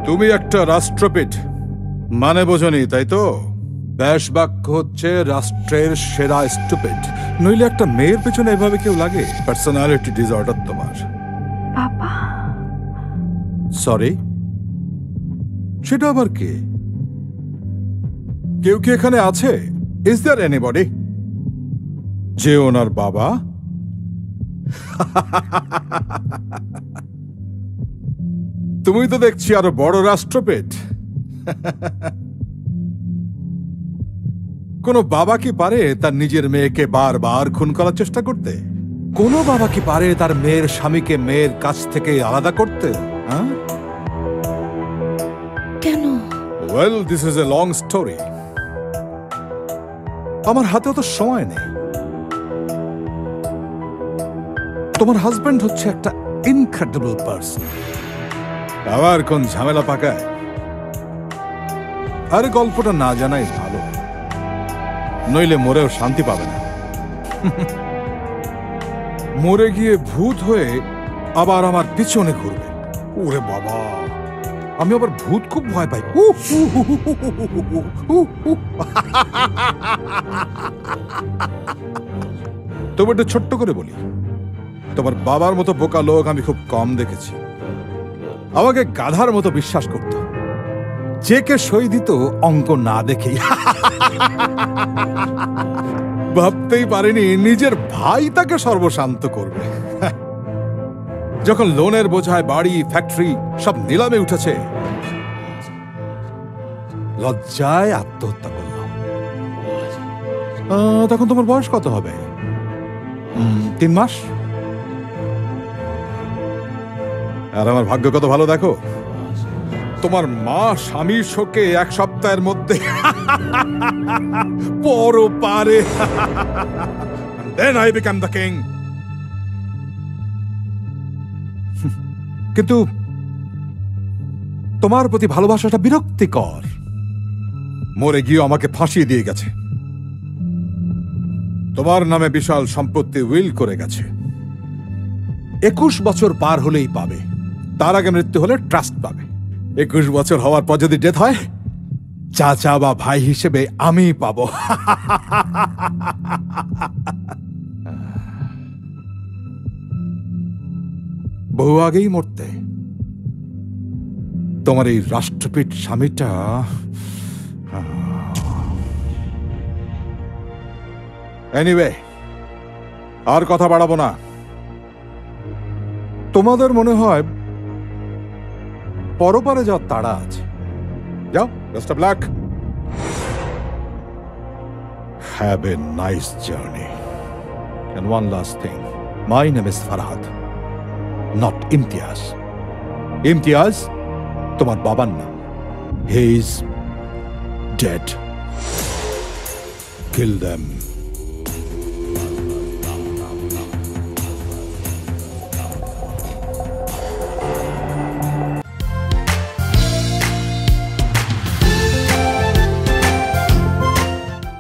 তুমি একটা রাষ্ট্রপিট, মানে বোঝনি তাই তো? ব্যাস বাক্য হচ্ছে রাষ্ট্রের সেরা স্টুপিড। নইলে একটা মেয়ের পেছনে এভাবে কেউ লাগে? পার্সোনালিটি ডিসঅর্ডার তোমার। বাবা সরি, সেটা আবার কে? কেউ কি এখানে আছে? ইজ দেয়ার এনিবডি যে ওনার বাবা? তুমি তো দেখছি আরো বড় রাষ্ট্রপেট। কোন বাবা কি পারে তার নিজের মেয়েকে বারবার খুন করার চেষ্টা করতে? কোন বাবা কি পারে তার মেয়ের স্বামীকে মেয়ের কাছ থেকে আলাদা করতে? কেন? Well, this is a long story. আমার হাতেও তো সময় নেই। তোমার হাজবেন্ড হচ্ছে একটা ইনক্রেডিবল পারসন। আবার কোন ঝামেলা পাকায়? আরে গল্পটা না জানাই ভালো, নইলে মরেও শান্তি পাবে না। মরে গিয়ে ভূত হয়ে আবার আমার পিছনে ঘুরবে। ওরে বাবা, আমি আবার ভূত খুব ভয় পাই। তবে একটু ছোট্ট করে বলি, তোমার বাবার মতো বোকা লোক আমি খুব কম দেখেছি। আমাকে গাধার মতো বিশ্বাস করত, চেকে সই দিত অঙ্ক না দেখেই। ভাবতেই পারিনি নিজের ভাই তাকে সর্বশান্ত করবে। যখন লোনের বোঝায় বাড়ি ফ্যাক্টরি সব নিলামে উঠেছে, লজ্জায় আত্মহত্যা করল। তখন তোমার বয়স কত হবে? 3 মাস। আর আমার ভাগ্য কত ভালো দেখো, তোমার মা স্বামীর শোকে 1 সপ্তাহের মধ্যে পর পারে। Then I became the king. কিন্তু তোমার প্রতি ভালোবাসাটা বিরক্তিকর। মরে গিয়ে আমাকে ফাঁসিয়ে দিয়ে গেছে। তোমার নামে বিশাল সম্পত্তি উইল করে গেছে। 21 বছর পার হলেই পাবে, তার আগে মৃত্যু হলে ট্রাস্ট পাবে। 21 বছর হওয়ার পর যদি ডেথ হয়, চাচা বা ভাই হিসেবে আমি পাবো। বহু আগেই মরতে। তোমার এই রাষ্ট্রপীঠ স্বামীটা এনিওয়ে, আর কথা বাড়াবো না। তোমাদের মনে হয় পরপারে যাওয়ার তাড়া আছে। যাও, best of luck. Have a nice journey. And one last thing, my name is Farhad, not Imtiaz. Imtiaz তোমার বাবার নাম। He is dead. Kill them.